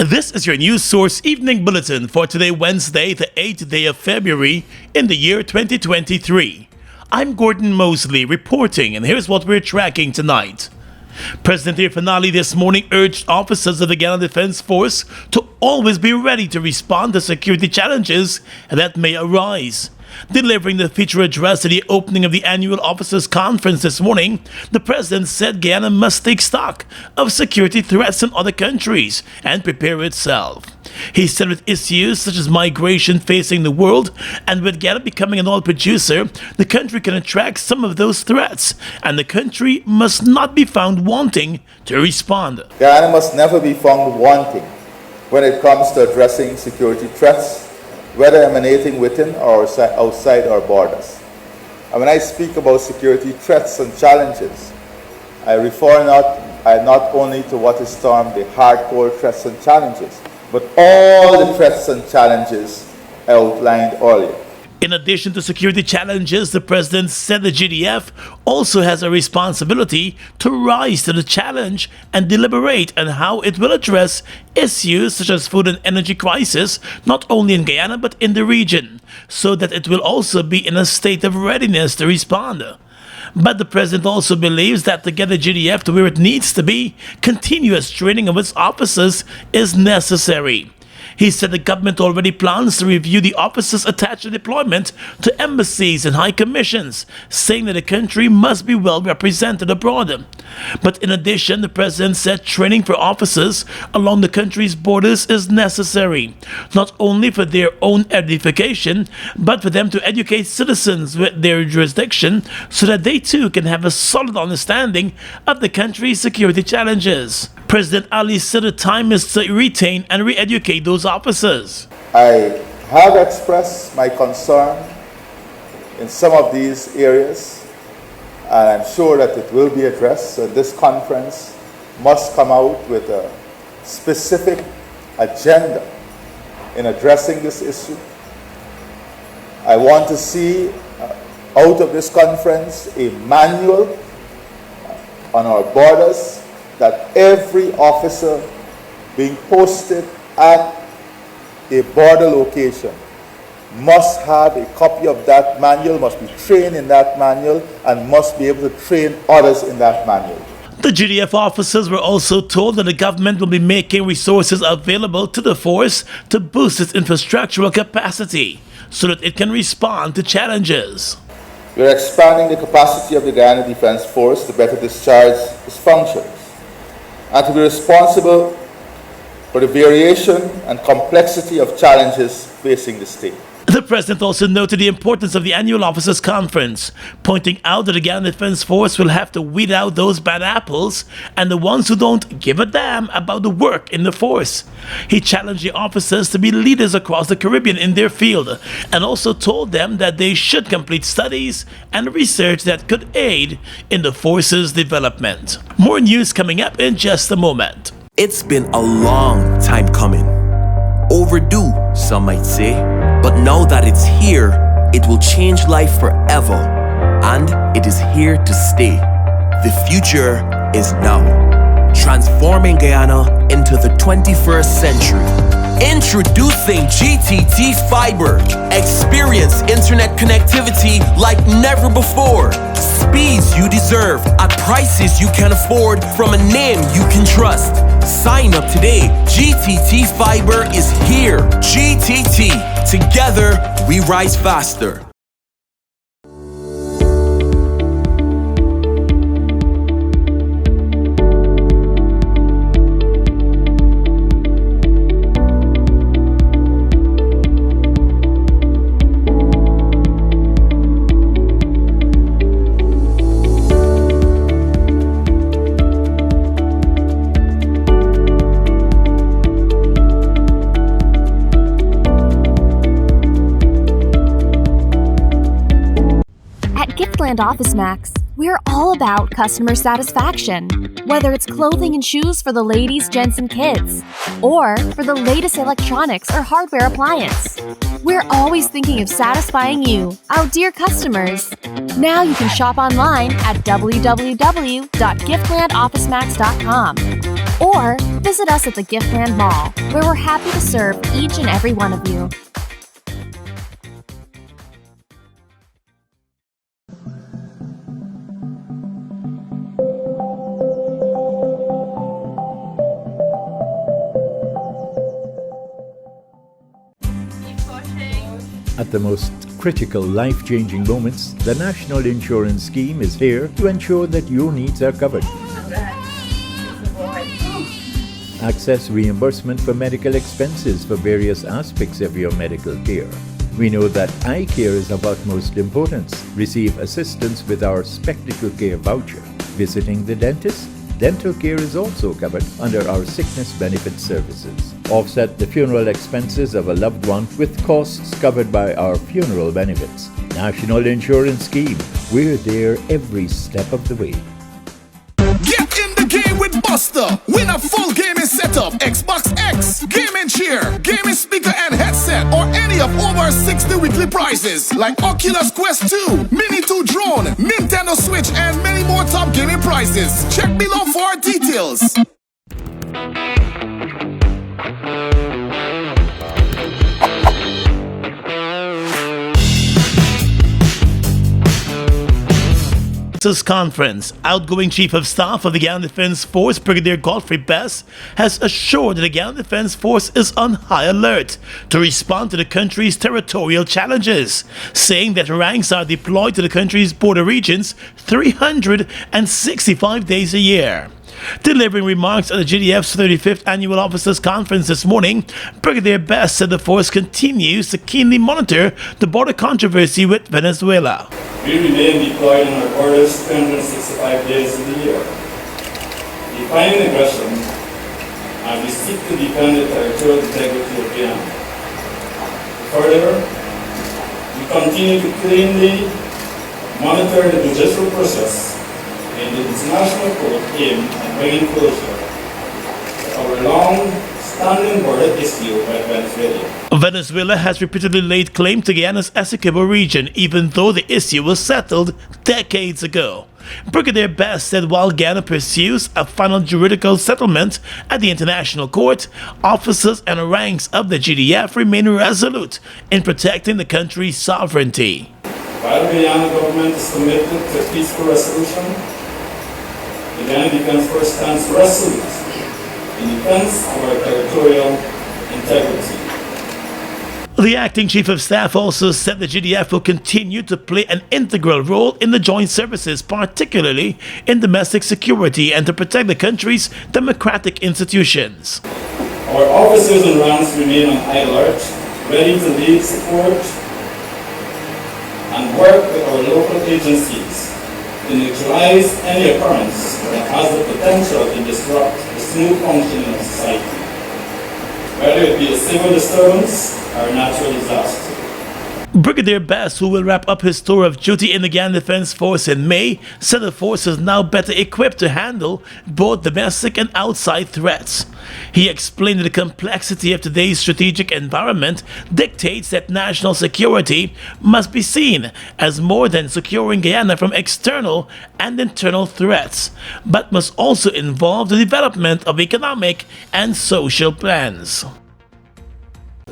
This is your news source evening bulletin for today, Wednesday, the 8th day of February in the year 2023. I'm Gordon Mosley reporting, and here's what we're tracking tonight. President Irfanali this morning urged officers of the Guyana Defense Force to always be ready to respond to security challenges that may arise. Delivering the feature address at the opening of the annual officers conference this morning, the president said Guyana must take stock of security threats in other countries and prepare itself. He said with issues such as migration facing the world and with Guyana becoming an oil producer, the country can attract some of those threats, and the country must not be found wanting to respond. Guyana must never be found wanting when it comes to addressing security threats, whether emanating within or outside our borders. And when I speak about security threats and challenges, I refer not only to what is termed the hardcore threats and challenges, but all the threats and challenges I outlined earlier. In addition to security challenges, the president said the GDF also has a responsibility to rise to the challenge and deliberate on how it will address issues such as food and energy crisis, not only in Guyana but in the region, so that it will also be in a state of readiness to respond. But the president also believes that to get the GDF to where it needs to be, continuous training of its officers is necessary. He said the government already plans to review the officers attached to deployment to embassies and high commissions, saying that the country must be well represented abroad. But in addition, the president said training for officers along the country's borders is necessary, not only for their own edification, but for them to educate citizens with their jurisdiction so that they too can have a solid understanding of the country's security challenges. President Ali said the time is to retain and re-educate those officers. I have expressed my concern in some of these areas, and I'm sure that it will be addressed. So this conference must come out with a specific agenda in addressing this issue. I want to see out of this conference a manual on our borders that every officer being posted at a border location must have a copy of that manual, must be trained in that manual, and must be able to train others in that manual. The GDF officers were also told that the government will be making resources available to the force to boost its infrastructural capacity so that it can respond to challenges. We are expanding the capacity of the Guyana Defense Force to better discharge its functions and to be responsible for the variation and complexity of challenges facing the state. The president also noted the importance of the annual officers conference, pointing out that the Guyana Defense Force will have to weed out those bad apples and the ones who don't give a damn about the work in the force. He challenged the officers to be leaders across the Caribbean in their field, and also told them that they should complete studies and research that could aid in the force's development. More news coming up in just a moment. It's been a long time coming. Overdue, some might say. But now that it's here, it will change life forever. And it is here to stay. The future is now. Transforming Guyana into the 21st century. Introducing GTT Fiber. Experience internet connectivity like never before. Speeds you deserve at prices you can afford from a name you can trust. Sign up today. GTT Fiber is here. GTT. Together, we rise faster. Office Max, we're all about customer satisfaction. Whether it's clothing and shoes for the ladies, gents, and kids, or for the latest electronics or hardware appliance, we're always thinking of satisfying you, our dear customers. Now you can shop online at www.giftlandofficemax.com. Or visit us at the Giftland Mall, where we're happy to serve each and every one of you. At the most critical, life-changing moments, the National Insurance Scheme is here to ensure that your needs are covered. Access reimbursement for medical expenses for various aspects of your medical care. We know that eye care is of utmost importance. Receive assistance with our Spectacle Care voucher. Visiting the dentist? Dental care is also covered under our sickness benefit services. Offset the funeral expenses of a loved one with costs covered by our funeral benefits. National Insurance Scheme. We're there every step of the way. Get in the game with Buster. Win a full gaming setup, Xbox X, gaming chair, gaming speaker and headset, or any of over 60 weekly prizes like Oculus Quest 2, Mini 2 drone, Nintendo Switch, and many more top gaming prizes. Check below for details. Conference. Outgoing Chief of Staff of the Guyana Defense Force, Brigadier Godfrey Best, has assured that the Guyana Defense Force is on high alert to respond to the country's territorial challenges, saying that ranks are deployed to the country's border regions 365 days a year. Delivering remarks at the GDF's 35th Annual Officers Conference this morning, Brigadier Best said the force continues to keenly monitor the border controversy with Venezuela. We remain deployed on our borders 365 days of the year, defying aggression, and we seek to defend the territorial integrity of Guyana. Further, we continue to cleanly monitor the judicial process in the international court aimed at bringing closure to our long-standing border issue with Venezuela. Venezuela has repeatedly laid claim to Guyana's Essequibo region, even though the issue was settled decades ago. Brigadier Best said while Guyana pursues a final juridical settlement at the International Court, officers and ranks of the GDF remain resolute in protecting the country's sovereignty. While the Guyana government is committed to a peaceful resolution, the Guyana Defense Force stands resolute in defense of our territorial integrity. The acting Chief of Staff also said the GDF will continue to play an integral role in the joint services, particularly in domestic security and to protect the country's democratic institutions. Our officers and ranks remain on high alert, ready to lead, support, and work with our local agencies to neutralize any occurrence that has the potential to disrupt the smooth functioning of society, whether it be a civil disturbance or a natural disaster. Brigadier Best, who will wrap up his tour of duty in the Guyana Defense Force in May, said the force is now better equipped to handle both domestic and outside threats. He explained that the complexity of today's strategic environment dictates that national security must be seen as more than securing Guyana from external and internal threats, but must also involve the development of economic and social plans.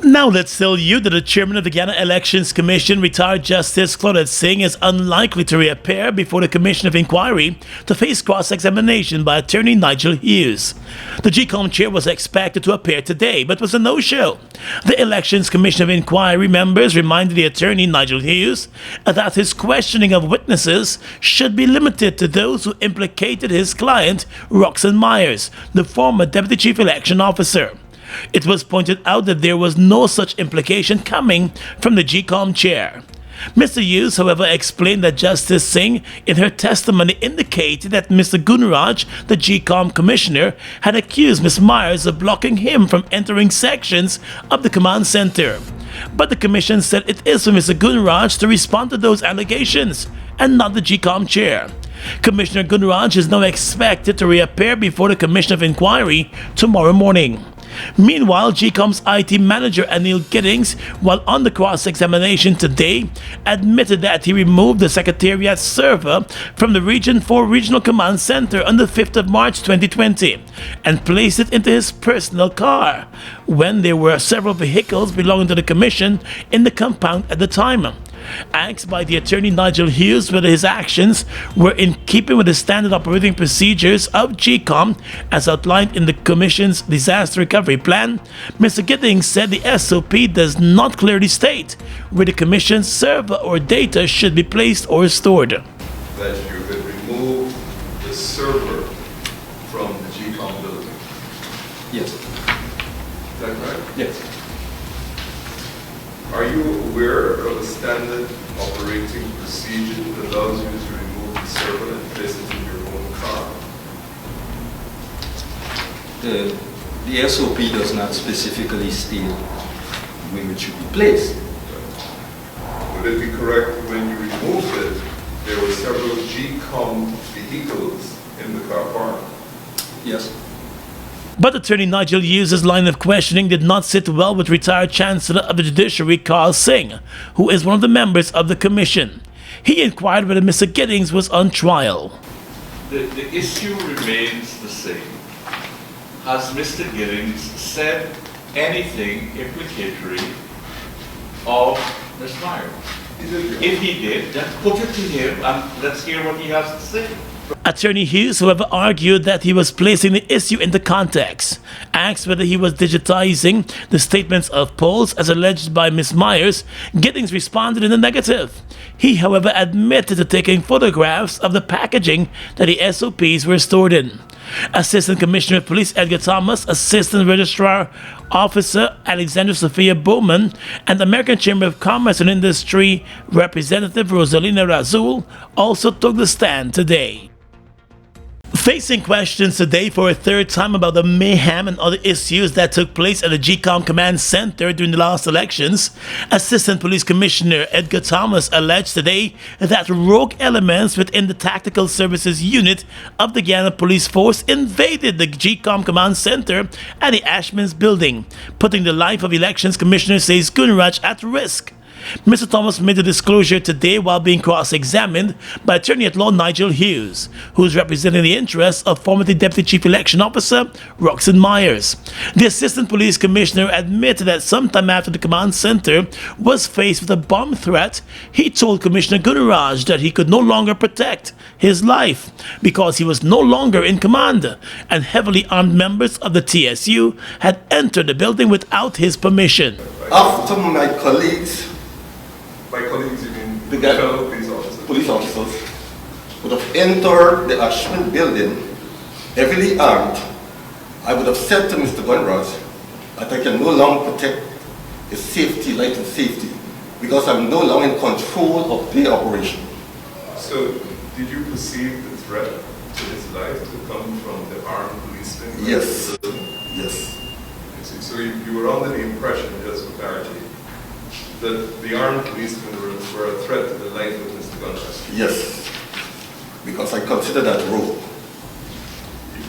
Now let's tell you that the chairman of the Guyana Elections Commission, retired Justice Claudette Singh, is unlikely to reappear before the Commission of Inquiry to face cross-examination by attorney Nigel Hughes. The GCOM chair was expected to appear today, but was a no-show. The Elections Commission of Inquiry members reminded the attorney Nigel Hughes that his questioning of witnesses should be limited to those who implicated his client, Roxanne Myers, the former Deputy Chief Election Officer. It was pointed out that there was no such implication coming from the GCOM chair. Mr. Hughes, however, explained that Justice Singh, in her testimony, indicated that Mr. Gunraj, the GCOM commissioner, had accused Ms. Myers of blocking him from entering sections of the command center. But the commission said it is for Mr. Gunraj to respond to those allegations, and not the GCOM chair. Commissioner Gunraj is now expected to reappear before the Commission of Inquiry tomorrow morning. Meanwhile, GCOM's IT manager Anil Giddings, while on the cross-examination today, admitted that he removed the Secretariat server from the Region 4 Regional Command Center on the 5th of March 2020 and placed it into his personal car when there were several vehicles belonging to the Commission in the compound at the time. Asked by the attorney Nigel Hughes whether his actions were in keeping with the standard operating procedures of GCOM as outlined in the Commission's disaster recovery plan, Mr. Giddings said the SOP does not clearly state where the Commission's server or data should be placed or stored. That you could remove the server from the GCOM building. Yes. Is that correct? Yes. Are you aware of a standard operating procedure that allows you to remove the server and place it in your own car? The SOP does not specifically state where it should be placed. Would it be correct when you removed it, there were several GCOM vehicles in the car park? Yes. But attorney Nigel Hughes' line of questioning did not sit well with retired Chancellor of the Judiciary Carl Singh, who is one of the members of the Commission. He inquired whether Mr. Giddings was on trial. The issue remains the same. Has Mr. Giddings said anything implicatory of Ms. Myers? If he did, then put it to him and let's hear what he has to say. Attorney Hughes, however, argued that he was placing the issue into context. Asked whether he was digitizing the statements of polls as alleged by Ms. Myers, Giddings responded in the negative. He, however, admitted to taking photographs of the packaging that the SOPs were stored in. Assistant Commissioner of Police Edgar Thomas, Assistant Registrar Officer Alexandra Sophia Bowman, and American Chamber of Commerce and Industry Representative Rosalina Razul also took the stand today. Facing questions today for a third time about the mayhem and other issues that took place at the GCOM Command Center during the last elections, Assistant Police Commissioner Edgar Thomas alleged today that rogue elements within the Tactical Services Unit of the Guyana Police Force invaded the GCOM Command Center at the Ashman's building, putting the life of Elections Commissioner Says Gunraj at risk. Mr. Thomas made the disclosure today while being cross-examined by attorney at law Nigel Hughes, who is representing the interests of former Deputy Chief Election Officer Roxanne Myers. The Assistant Police Commissioner admitted that sometime after the command center was faced with a bomb threat, he told Commissioner Gunraj that he could no longer protect his life because he was no longer in command, and heavily armed members of the TSU had entered the building without his permission. After my colleagues, By colleagues, you mean The guy- fellow police officers? police officers, would have entered the Ashman building heavily armed, I would have said to Mr. Gunraj that I can no longer protect his safety, life and safety, because I'm no longer in control of the operation. So, did you perceive the threat to his life to come from the armed policemen? Yes. Yes. So you were under the impression, just for clarity, that the armed policemen were a threat to the life of Mr. Gunraj? Yes. Because I consider that rogue.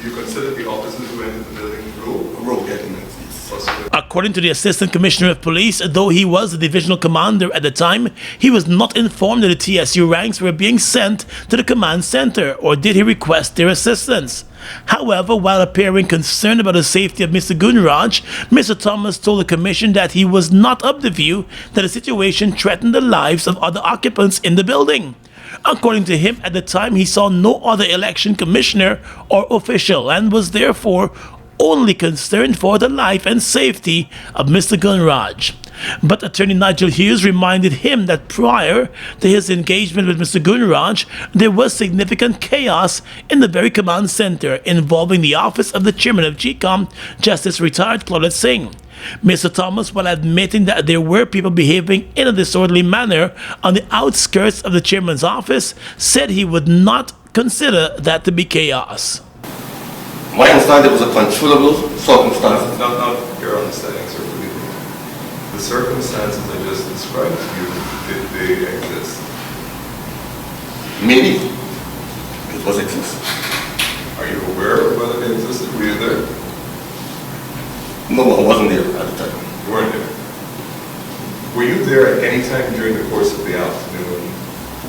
You consider the officers who entered the building rogue? Rogue elements, yes. Possibly. According to the Assistant Commissioner of Police, though he was the divisional commander at the time, he was not informed that the TSU ranks were being sent to the command center, or did he request their assistance. However, while appearing concerned about the safety of Mr. Gunraj, Mr. Thomas told the Commission that he was not of the view that the situation threatened the lives of other occupants in the building. According to him, at the time he saw no other election commissioner or official and was therefore only concerned for the life and safety of Mr. Gunraj. But attorney Nigel Hughes reminded him that prior to his engagement with Mr. Gunraj, there was significant chaos in the very command center involving the office of the chairman of GCOM, Justice retired Claudette Singh. Mr. Thomas, while admitting that there were people behaving in a disorderly manner on the outskirts of the chairman's office, said he would not consider that to be chaos. My understanding was a controllable circumstance. Not your understanding, sir. The circumstances I just described to you, did they exist? Maybe it was exist. Are you aware of whether they existed? Were you there? No, I wasn't there at the time. You weren't there. Were you there at any time during the course of the afternoon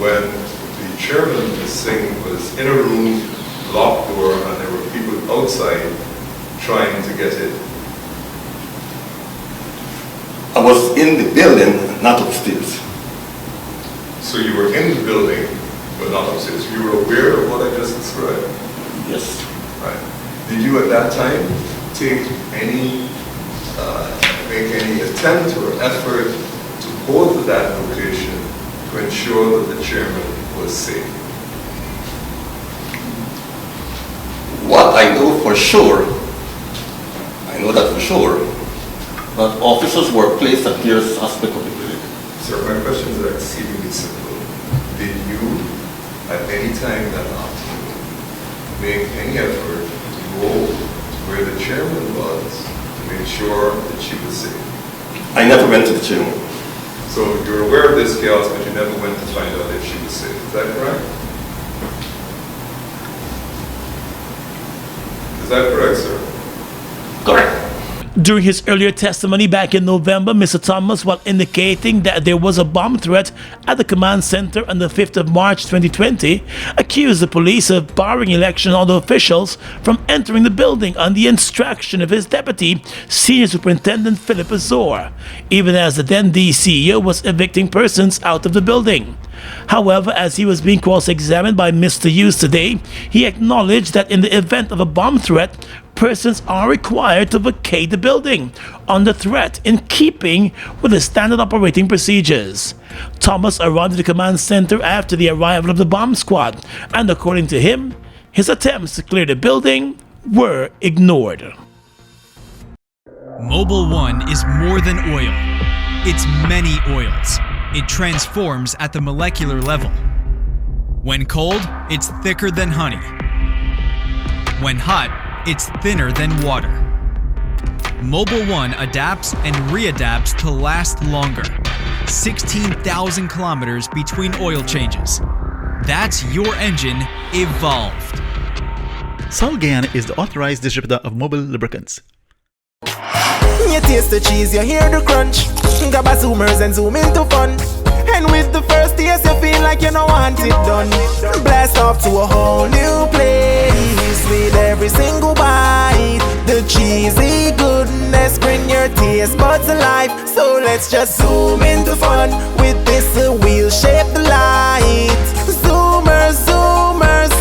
when the chairman of the Singh was in a room, locked door, and there were people outside trying to get in? I was in the building, not upstairs. So you were in the building, but not upstairs. You were aware of what I just described? Yes. Right. Did you at that time take any, make any attempt or effort to go to that location to ensure that the chairman was safe? What I know for sure, that officers were placed at various aspects of the building. Sir, my questions are exceedingly simple. Did you, at any time that afternoon, make any effort to go to where the chairman was to make sure that she was safe? I never went to the chairman. So you're aware of this chaos, but you never went to find out if she was safe. Is that correct? Is that correct, sir? Correct. During his earlier testimony back in November, Mr. Thomas, while indicating that there was a bomb threat at the command center on the 5th of March 2020, accused the police of barring election order officials from entering the building on the instruction of his deputy, Senior Superintendent Philip Azor, even as the then DCEO was evicting persons out of the building. However, as he was being cross-examined by Mr. Hughes today, he acknowledged that in the event of a bomb threat, persons are required to vacate the building under threat in keeping with the standard operating procedures. Thomas arrived at the command center after the arrival of the bomb squad, and according to him, his attempts to clear the building were ignored. Mobil 1 is more than oil. It's many oils. It transforms at the molecular level. When cold, it's thicker than honey. When hot, it's thinner than water. Mobil 1 adapts and readapts to last longer. 16,000 kilometers between oil changes. That's your engine evolved. Sol Guyana is the authorized distributor of Mobil lubricants. You taste the cheese, you hear the crunch. Grab a zoomers and zoom into fun. And with the first taste, you feel like you don't want it done. Blast off to a whole new place with every single bite. The cheesy goodness bring your taste buds alive. So let's just zoom into fun with this wheel-shaped light. Zoomers, zoomers,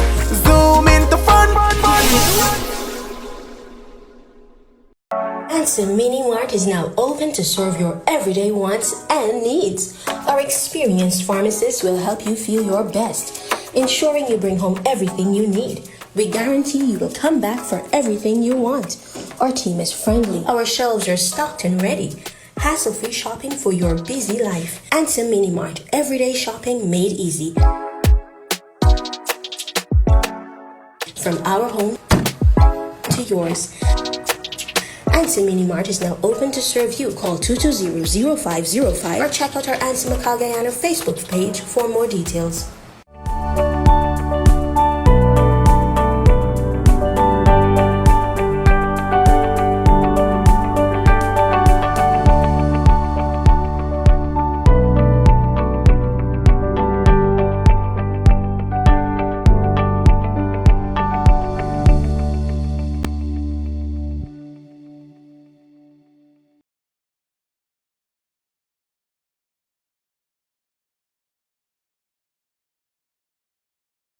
zoom into fun. Anson Mini Mart is now open to serve your everyday wants and needs. Our experienced pharmacists will help you feel your best, ensuring you bring home everything you need. We guarantee you will come back for everything you want. Our team is friendly. Our shelves are stocked and ready. Hassle-free shopping for your busy life. Anson Mini Mart, everyday shopping made easy. From our home to yours. Anson Mini Mart is now open to serve you. Call 220-0505 or check out our Anson Guyana Facebook page for more details.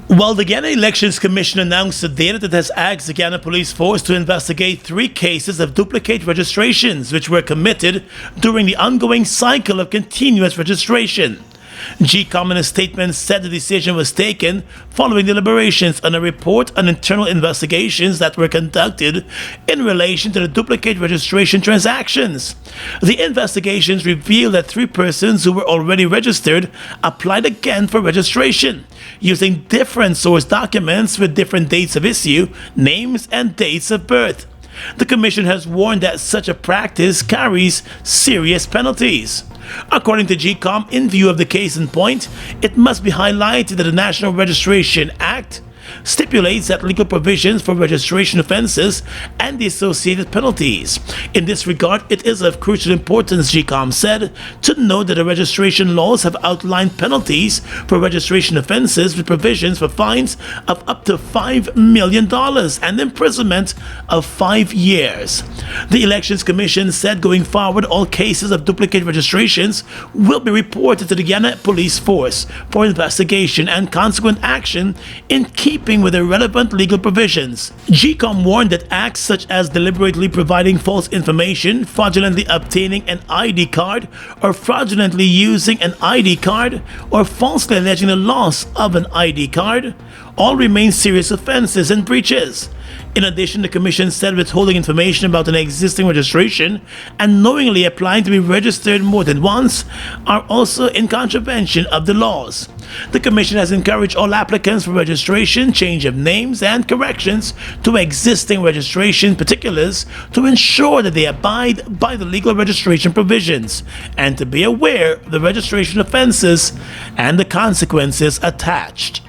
Well, the Guyana Elections Commission announced today that it has asked the Guyana Police Force to investigate 3 cases of duplicate registrations which were committed during the ongoing cycle of continuous registration. GCOM in a statement said the decision was taken following deliberations on a report on internal investigations that were conducted in relation to the duplicate registration transactions. The investigations revealed that 3 persons who were already registered applied again for registration, using different source documents with different dates of issue, names, and dates of birth. The Commission has warned that such a practice carries serious penalties. According to GCOM, in view of the case in point, it must be highlighted that the National Registration Act stipulates that legal provisions for registration offenses and the associated penalties. In this regard, it is of crucial importance, GCOM said, to note that the registration laws have outlined penalties for registration offenses with provisions for fines of up to $5 million and imprisonment of 5 years. The Elections Commission said going forward, all cases of duplicate registrations will be reported to the Guyana Police Force for investigation and consequent action in keeping with the relevant legal provisions. GCOM warned that acts such as deliberately providing false information, fraudulently obtaining an ID card, or fraudulently using an ID card, or falsely alleging the loss of an ID card, all remain serious offenses and breaches. In addition, the Commission said withholding information about an existing registration and knowingly applying to be registered more than once are also in contravention of the laws. The Commission has encouraged all applicants for registration, change of names, and corrections to existing registration particulars to ensure that they abide by the legal registration provisions and to be aware of the registration offenses and the consequences attached.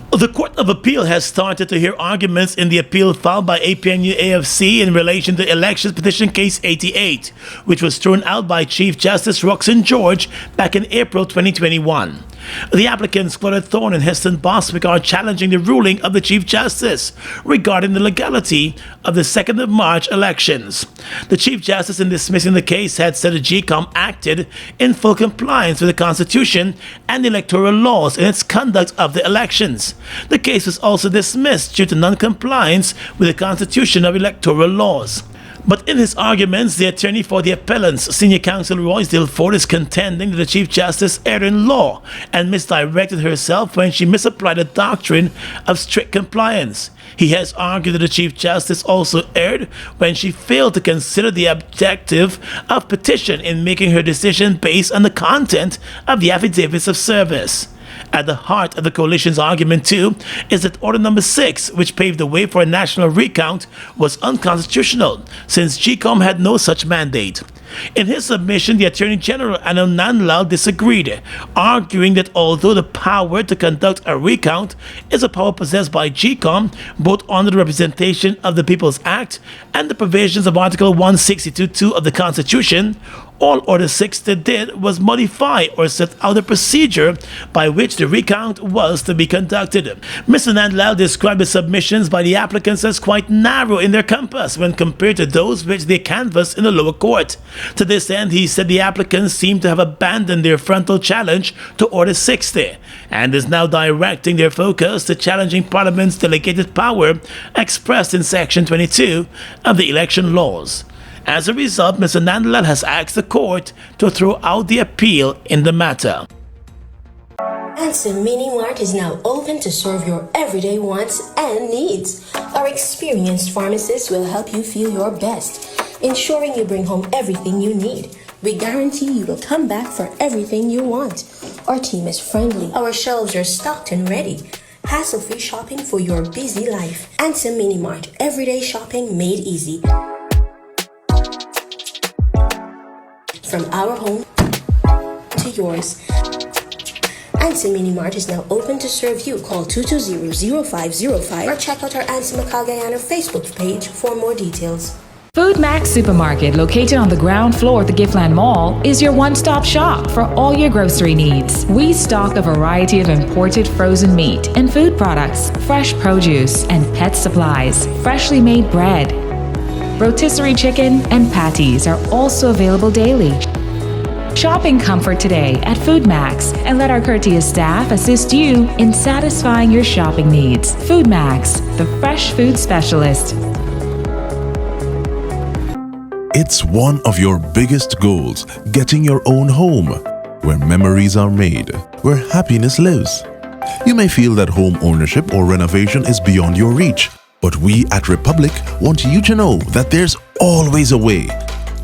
The Court of Appeal has started to hear arguments in the appeal filed by APNU-AFC in relation to Elections Petition Case 88, which was thrown out by Chief Justice Roxanne George back in April 2021. The applicants Claudette Thorne and Heston Bostwick are challenging the ruling of the Chief Justice regarding the legality of the 2nd of March elections. The Chief Justice, in dismissing the case, had said the GCOM acted in full compliance with the Constitution and electoral laws in its conduct of the elections. The case was also dismissed due to non-compliance with the Constitution of electoral laws. But in his arguments, the attorney for the appellants, Senior Counsel Roysdale Ford, is contending that the Chief Justice erred in law and misdirected herself when she misapplied the doctrine of strict compliance. He has argued that the Chief Justice also erred when she failed to consider the objective of petition in making her decision based on the content of the affidavits of service. At the heart of the coalition's argument, too, is that Order Number 6, which paved the way for a national recount, was unconstitutional, since GCOM had no such mandate. In his submission, the Attorney General Anand Nandlal disagreed, arguing that although the power to conduct a recount is a power possessed by GCOM, both under the Representation of the People's Act and the provisions of Article 162(2) of the Constitution, all Order 6 did was modify or set out a procedure by which the recount was to be conducted. Mr. Nandlal described the submissions by the applicants as quite narrow in their compass when compared to those which they canvassed in the lower court. To this end, he said the applicants seem to have abandoned their frontal challenge to Order 60 and is now directing their focus to challenging Parliament's delegated power expressed in Section 22 of the election laws. As a result, Mr. Nandlal has asked the court to throw out the appeal in the matter. Ansem Mini Mart is now open to serve your everyday wants and needs. Our experienced pharmacists will help you feel your best, ensuring you bring home everything you need. We guarantee you will come back for everything you want. Our team is friendly. Our shelves are stocked and ready. Hassle-free shopping for your busy life. Ansem Mini Mart, everyday shopping made easy. From our home to yours. Ansem Mini Mart is now open to serve you. Call 220-0505 or check out our Ansem Guyana Facebook page for more details. Food Max Supermarket, located on the ground floor of the Giftland Mall, is your one-stop shop for all your grocery needs. We stock a variety of imported frozen meat and food products, fresh produce, and pet supplies, freshly made bread. Rotisserie chicken and patties are also available daily. Shop in comfort today at Food Max and let our courteous staff assist you in satisfying your shopping needs. Food Max, the fresh food specialist. It's one of your biggest goals, getting your own home, where memories are made, where happiness lives. You may feel that home ownership or renovation is beyond your reach, but we at Republic want you to know that there's always a way.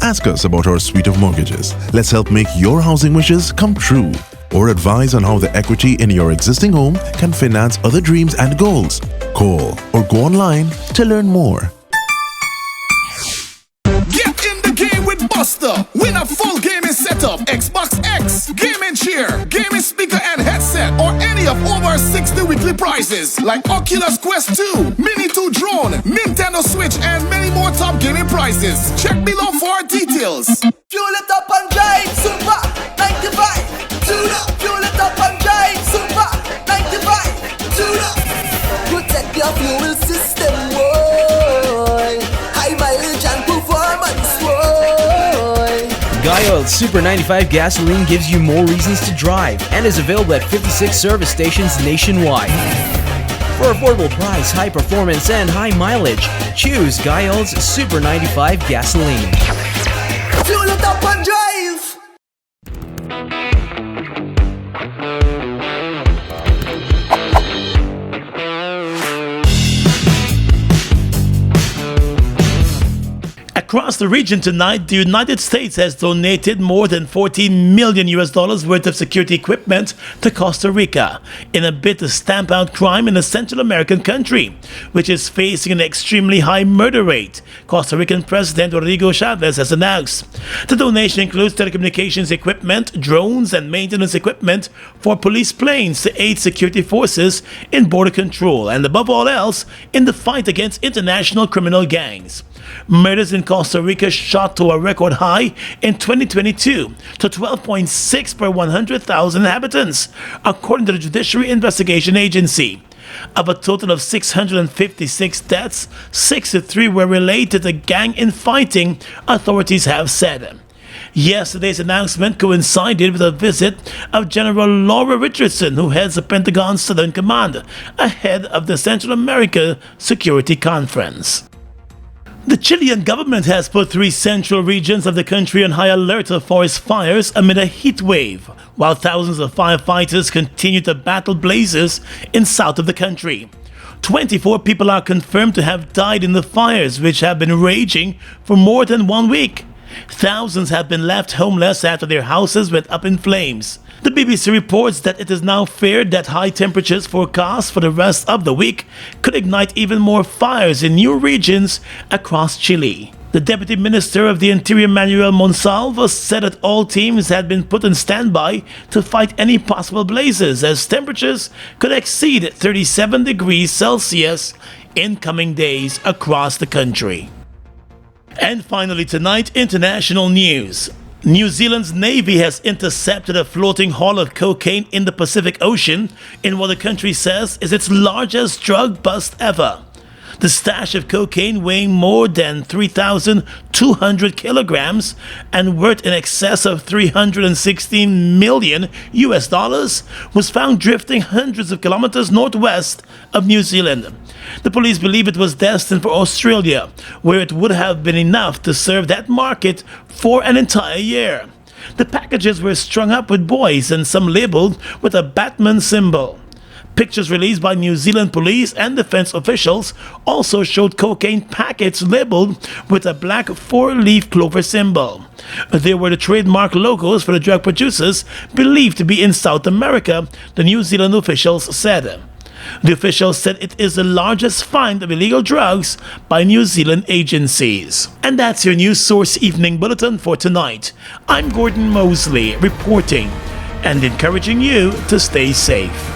Ask us about our suite of mortgages. Let's help make your housing wishes come true. Or advise on how the equity in your existing home can finance other dreams and goals. Call or go online to learn more. Get in the game with Buster. Win a full gaming setup, Xbox X, gaming chair, gaming speaker and headset, or any of over 60 weekly weekly prizes like Oculus Quest 2, Mini 2 drone, Nintendo Switch, and many more top gaming prizes. Check below for details. Fuel it up and drive, Super 95. Tune up. Fuel it up and drive, Super 95. Tune up. Protect your fuel system, boy. High mileage and performance, boy. Guyana Super 95 gasoline gives you more reasons to drive and is available at 56 service stations nationwide. For affordable price, high performance, and high mileage, choose Guyana's Super 95 gasoline. Fuel it up and drive. Across the region tonight, the United States has donated more than $14 million worth of security equipment to Costa Rica in a bid to stamp out crime in a Central American country, which is facing an extremely high murder rate, Costa Rican President Rodrigo Chavez has announced. The donation includes telecommunications equipment, drones, and maintenance equipment for police planes to aid security forces in border control and, above all else, in the fight against international criminal gangs. Murders in Costa Rica shot to a record high in 2022 to 12.6 per 100,000 inhabitants, according to the Judiciary Investigation Agency. Of a total of 656 deaths, 63 were related to gang infighting, authorities have said. Yesterday's announcement coincided with a visit of General Laura Richardson, who heads the Pentagon's Southern Command, ahead of the Central America Security Conference. The Chilean government has put 3 central regions of the country on high alert of forest fires amid a heat wave, while thousands of firefighters continue to battle blazes in south of the country. 24 people are confirmed to have died in the fires, which have been raging for more than 1 week. Thousands have been left homeless after their houses went up in flames. The BBC reports that it is now feared that high temperatures forecast for the rest of the week could ignite even more fires in new regions across Chile. The Deputy Minister of the Interior, Manuel Monsalvo, said that all teams had been put on standby to fight any possible blazes, as temperatures could exceed 37 degrees Celsius in coming days across the country. And finally tonight, international news. New Zealand's Navy has intercepted a floating haul of cocaine in the Pacific Ocean in what the country says is its largest drug bust ever. The stash of cocaine, weighing more than 3,200 kilograms and worth in excess of $316 million was found drifting hundreds of kilometers northwest of New Zealand. The police believe it was destined for Australia, where it would have been enough to serve that market for an entire year. The packages were strung up with buoys and some labeled with a Batman symbol. Pictures released by New Zealand police and defense officials also showed cocaine packets labeled with a black 4-leaf clover symbol. They were the trademark logos for the drug producers believed to be in South America, the New Zealand officials said. The officials said it is the largest find of illegal drugs by New Zealand agencies. And that's your News Source Evening Bulletin for tonight. I'm Gordon Mosley, reporting and encouraging you to stay safe.